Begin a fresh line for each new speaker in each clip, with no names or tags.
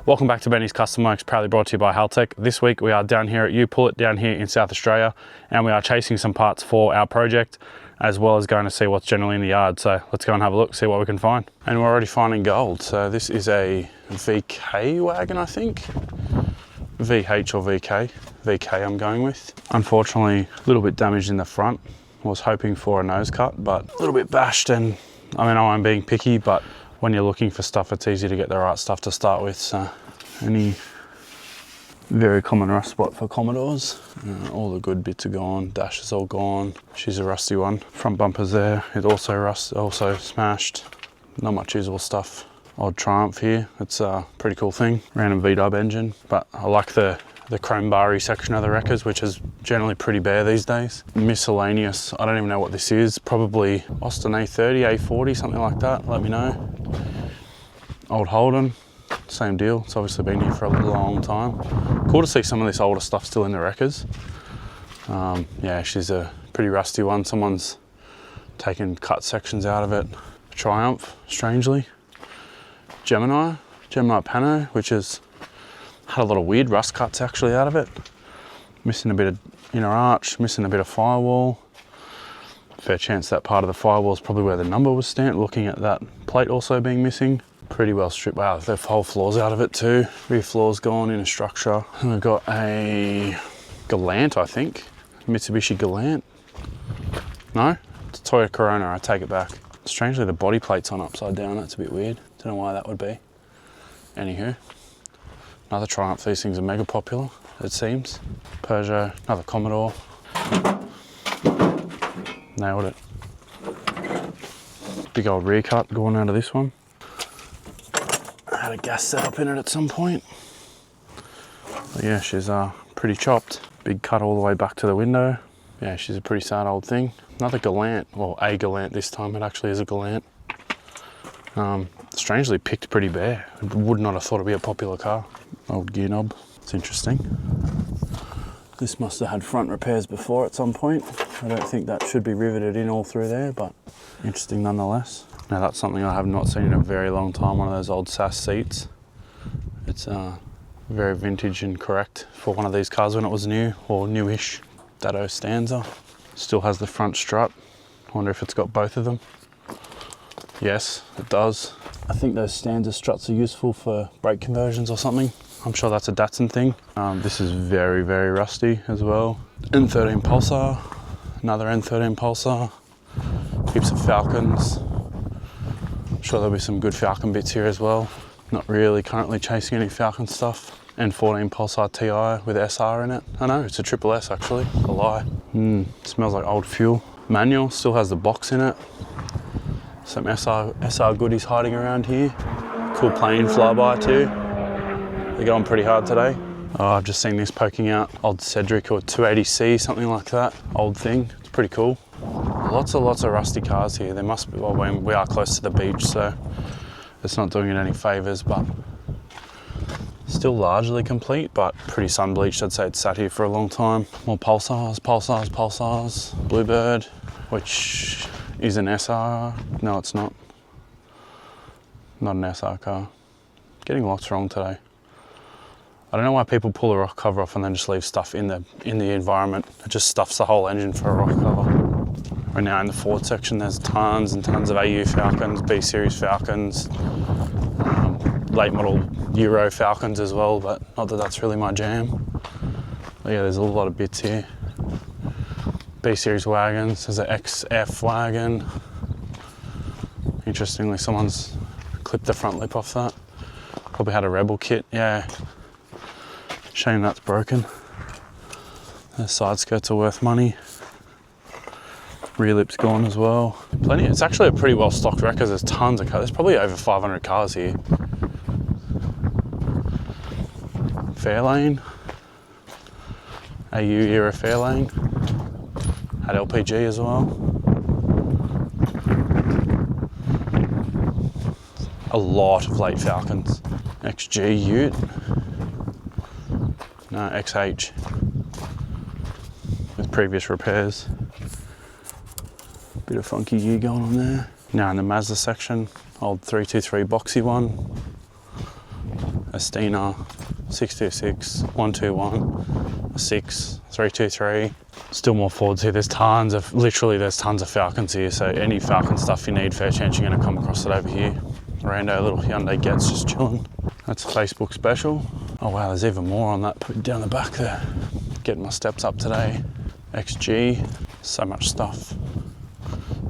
Welcome back to Benny's Custom Works, proudly brought to you by Haltech. This week we are down here at U-Pullet down here in South Australia, and we are chasing some parts for our project, as well as going to see what's generally in the yard. So let's go and have a look, see what we can find. And we're already finding gold. So this is a VK wagon, I think. VH or VK. VK I'm going with. Unfortunately, a little bit damaged in the front. I was hoping for a nose cut, but a little bit bashed, and I mean, I'm being picky, but when you're looking for stuff, it's easy to get the right stuff to start with. So any very common rust spot for Commodores. All the good bits are gone, dash is all gone. She's a rusty one. Front bumper's there, it's also smashed. Not much usable stuff. Odd Triumph here, it's a pretty cool thing. Random V-dub engine, but I like the chrome barry section of the wreckers, which is generally pretty bare these days. Miscellaneous, I don't even know what this is. Probably Austin A30, A40, something like that, let me know. Old Holden, same deal. It's obviously been here for a long time. Cool to see some of this older stuff still in the wreckers. Yeah, she's a pretty rusty one. Someone's taken cut sections out of it. Triumph, strangely. Gemini Pano, which has had a lot of weird rust cuts actually out of it. Missing a bit of inner arch, missing a bit of firewall. Fair chance that part of the firewall is probably where the number was stamped, looking at that plate also being missing. Pretty well stripped. Wow, the whole floor's out of it too. Rear floor's gone, inner structure. And we've got a Galant, I think. Mitsubishi Galant. No, it's a Toyota Corona, I take it back. Strangely, the body plate's on upside down. That's a bit weird. Don't know why that would be. Anywho, another Triumph. These things are mega popular, it seems. Peugeot, another Commodore. Nailed it. Big old rear cut going out of this one. Had a gas setup in it at some point. But yeah, she's pretty chopped. Big cut all the way back to the window. Yeah, she's a pretty sad old thing. Another Galant, well, a Galant this time. It actually is a Galant. Strangely picked pretty bare. Would not have thought it'd be a popular car. Old gear knob. It's interesting. This must have had front repairs before at some point. I don't think that should be riveted in all through there, but interesting nonetheless. Now that's something I have not seen in a very long time, one of those old SAS seats. It's very vintage and correct for one of these cars when it was new, or newish. Dado Stanza. Still has the front strut. I wonder if it's got both of them. Yes, it does. I think those Stanza struts are useful for brake conversions or something. I'm sure that's a Datsun thing. This is very, very rusty as well. N13 Pulsar, another N13 Pulsar. Heaps of Falcons. I'm sure there'll be some good Falcon bits here as well. Not really currently chasing any Falcon stuff. N14 Pulsar TI with SR in it. I know, it's a triple S actually, a lie. Smells like old fuel. Manual, still has the box in it. Some SR goodies hiding around here. Cool plane flyby too. They're going pretty hard today. Oh, I've just seen this poking out. Old Cedric or 280C, something like that. Old thing, it's pretty cool. Lots of rusty cars here. There must be, well, we are close to the beach, so it's not doing it any favors, but still largely complete, but pretty sun bleached. I'd say it's sat here for a long time. More Pulsars. Bluebird, which is an SR. No, it's not. Not an SR car. Getting lots wrong today. I don't know why people pull the rock cover off and then just leave stuff in the environment. It just stuffs the whole engine for a rock cover. Right now in the Ford section, there's tons and tons of AU Falcons, B-Series Falcons, late model Euro Falcons as well, but not that that's really my jam. But yeah, there's a lot of bits here. B-Series wagons, there's an XF wagon. Interestingly, someone's clipped the front lip off that. Probably had a Rebel kit, yeah. Shame that's broken. The side skirts are worth money. Rear lip's gone as well. Plenty, it's actually a pretty well stocked wrecker. There's tons of cars. There's probably over 500 cars here. Fairlane. AU era Fairlane. Had LPG as well. A lot of late Falcons. XG Ute. No, XH. With previous repairs. Bit of funky gear going on there. Now in the Mazda section, old 323 boxy one. a Stina, 626, 121, a 6, 323. Still more Fords here. There's tons of Falcons here. So any Falcon stuff you need, fair chance you're going to come across it over here. Rando little Hyundai Getz just chilling. That's a Facebook special. Oh wow, there's even more on that down the back there. Getting my steps up today. XG, so much stuff.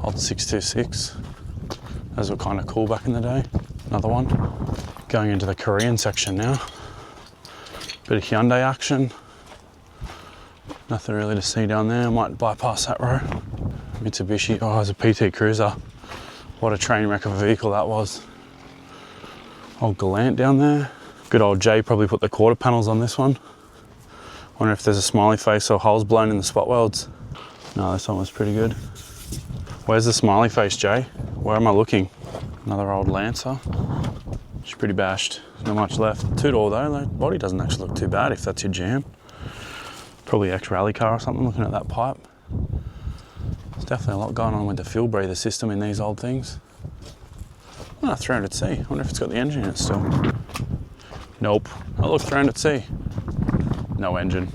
Old 626. Those were kind of cool back in the day. Another one. Going into the Korean section now. Bit of Hyundai action. Nothing really to see down there. I might bypass that row. Mitsubishi. Oh, it's a PT Cruiser. What a train wreck of a vehicle that was. Old Galant down there. Good old Jay probably put the quarter panels on this one. Wonder if there's a smiley face or holes blown in the spot welds. No, this one was pretty good. Where's the smiley face, Jay? Where am I looking? Another old Lancer. She's pretty bashed. Not much left. Two-door though. The body doesn't actually look too bad if that's your jam. Probably ex-rally car or something, looking at that pipe. There's definitely a lot going on with the fuel breather system in these old things. Oh, 300C. I wonder if it's got the engine in it still. Nope. Oh look, 300C. No engine.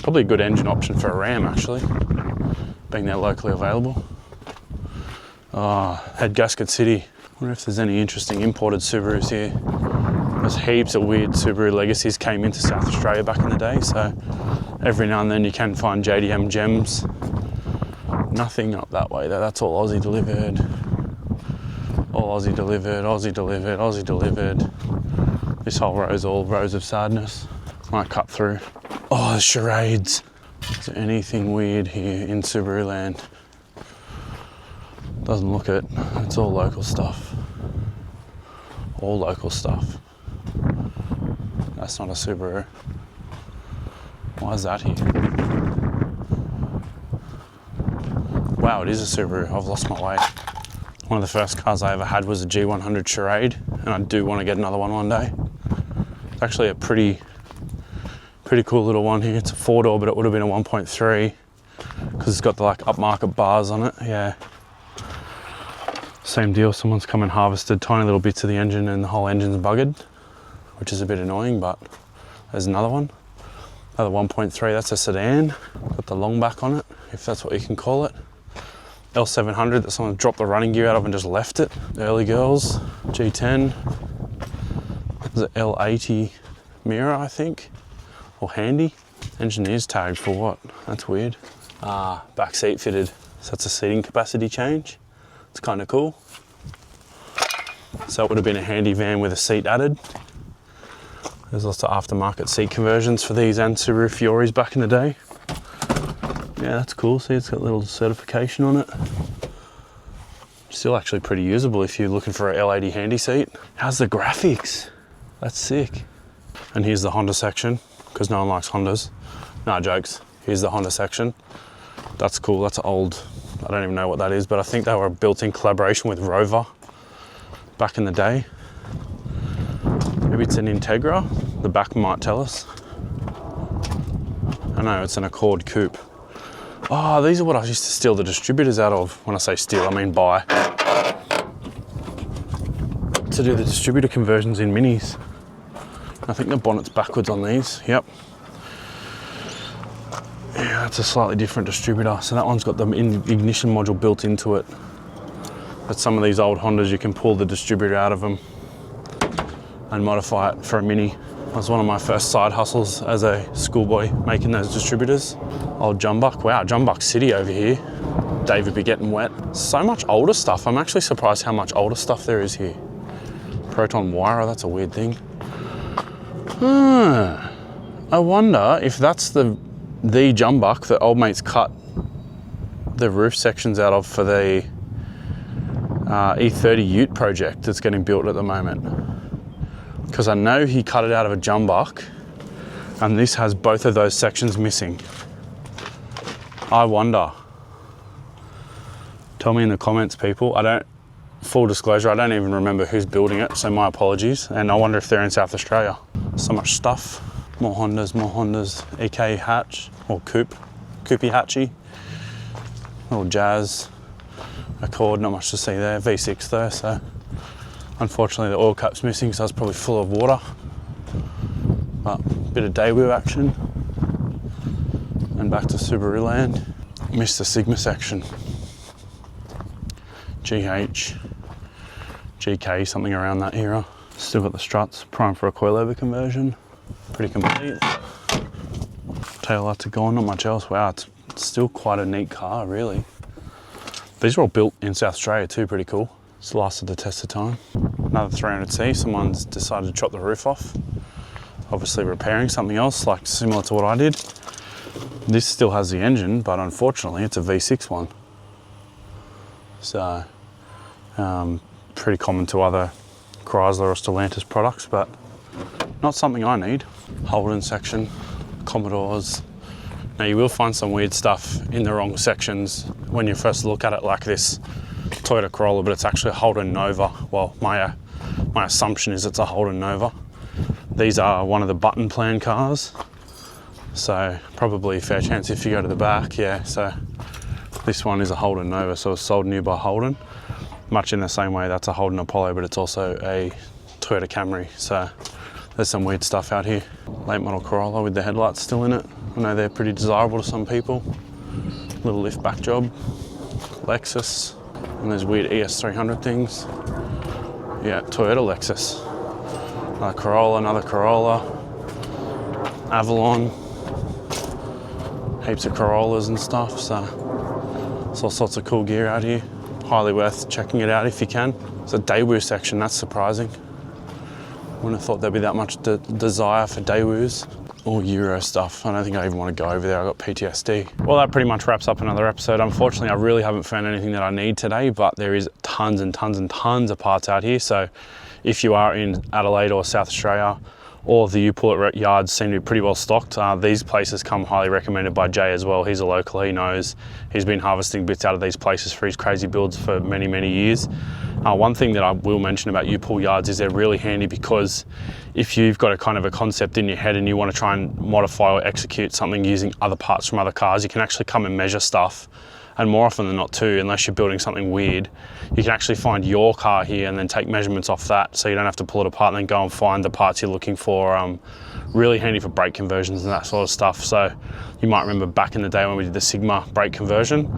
Probably a good engine option for a Ram actually, being they're locally available. Oh, Head Gasket City. Wonder if there's any interesting imported Subarus here. There's heaps of weird Subaru legacies came into South Australia back in the day, so every now and then you can find JDM gems. Nothing up that way though, that's all Aussie delivered. All Aussie delivered, Aussie delivered, Aussie delivered. This whole row is all rows of sadness. Might cut through. Oh, the charades. Is there anything weird here in Subaru land? Doesn't look it. It's all local stuff. All local stuff. That's not a Subaru. Why is that here? Wow, it is a Subaru. I've lost my way. One of the first cars I ever had was a G100 Charade, and I do want to get another one day. It's actually a pretty cool little one here. It's a 4-door, but it would have been a 1.3 because it's got the like upmarket bars on it. Yeah. Same deal, someone's come and harvested tiny little bits of the engine and the whole engine's buggered, which is a bit annoying, but there's another one. Another 1.3, that's a sedan. Got the long back on it, if that's what you can call it. L700 that someone dropped the running gear out of and just left it. Early girls, G10. There's an L80 mirror, I think, or handy. Engineer's tagged for what? That's weird. Ah, back seat fitted. So that's a seating capacity change. It's kind of cool. So it would have been a handy van with a seat added. There's lots of aftermarket seat conversions for these and Subaru Fioris back in the day. Yeah, that's cool. See, it's got a little certification on it. Still actually pretty usable if you're looking for an L80 handy seat. How's the graphics? That's sick. And here's the Honda section, because no one likes Hondas. Nah, jokes. Here's the Honda section. That's cool. That's old. I don't even know what that is, but I think they were built in collaboration with Rover back in the day. Maybe it's an Integra. The back might tell us. I know, it's an Accord coupe. Oh, these are what I used to steal the distributors out of. When I say steal, I mean buy. To do the distributor conversions in Minis. I think the bonnet's backwards on these, yep. Yeah, that's a slightly different distributor. So that one's got the ignition module built into it. But some of these old Hondas, you can pull the distributor out of them and modify it for a Mini. That was one of my first side hustles as a schoolboy, making those distributors. Old Jumbuck, wow, Jumbuck City over here. David be getting wet. So much older stuff. I'm actually surprised how much older stuff there is here. Proton wire, that's a weird thing. I wonder if that's the Jumbuck that old mate's cut the roof sections out of for the E30 Ute project that's getting built at the moment. Because I know he cut it out of a Jumbuck, and this has both of those sections missing. I wonder. Tell me in the comments, people. Full disclosure, I don't even remember who's building it, so my apologies. And I wonder if they're in South Australia. So much stuff. More Hondas. EK hatch, or coupe. Coupey hatchy. Little Jazz. Accord, not much to see there. V6 though, so Unfortunately, the oil cap's missing, so it's probably full of water. But a bit of Daewoo action. And back to Subaru land. Missed the Sigma section. GH, GK, something around that era. Still got the struts, prime for a coilover conversion. Pretty complete. Tail lights are gone, not much else. Wow, it's still quite a neat car, really. These are all built in South Australia too, pretty cool. It's lasted the test of time. Another 300C, someone's decided to chop the roof off. Obviously repairing something else, like similar to what I did. This still has the engine, but unfortunately it's a V6 one. So, pretty common to other Chrysler or Stellantis products, but not something I need. Holden section, Commodores. Now you will find some weird stuff in the wrong sections when you first look at it, like this Toyota Corolla, but it's actually a Holden Nova. Well, my assumption is it's a Holden Nova. These are one of the button plan cars, so probably a fair chance if you go to the back. Yeah, so this one is a Holden Nova, so it's sold new by Holden. Much in the same way that's a Holden Apollo, but it's also a Toyota Camry. So there's some weird stuff out here. Late model Corolla with the headlights still in it. I know they're pretty desirable to some people. Little lift back job. Lexus. And there's weird ES300 things. Yeah, Toyota Lexus. Another Corolla. Avalon. Heaps of Corollas and stuff. So it's all sorts of cool gear out here. Highly worth checking it out if you can. It's a Daewoo section, that's surprising. Wouldn't have thought there'd be that much desire for Daewoos. All Euro stuff. I don't think I even want to go over there. I got PTSD. Well, that pretty much wraps up another episode. Unfortunately, I really haven't found anything that I need today, but there is tons and tons and tons of parts out here. So if you are in Adelaide or South Australia, all of the U-Pullet yards seem to be pretty well stocked. These places come highly recommended by Jay as well. He's a local, he knows. He's been harvesting bits out of these places for his crazy builds for many, many years. One thing that I will mention about U-Pull yards is they're really handy, because if you've got a kind of a concept in your head and you want to try and modify or execute something using other parts from other cars, you can actually come and measure stuff. And more often than not too, unless you're building something weird, you can actually find your car here and then take measurements off that, so you don't have to pull it apart and then go and find the parts you're looking for. Really handy for brake conversions and that sort of stuff. So you might remember back in the day when we did the Sigma brake conversion,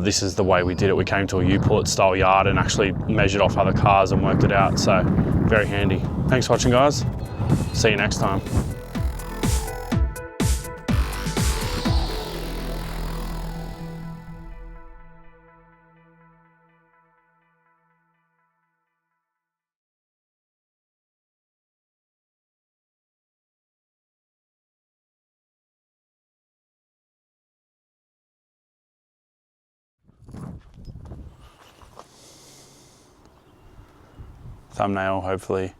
this is the way we did it. We came to a U-Pullet style yard and actually measured off other cars and worked it out. So very handy. Thanks for watching, guys. See you next time. Thumbnail, hopefully.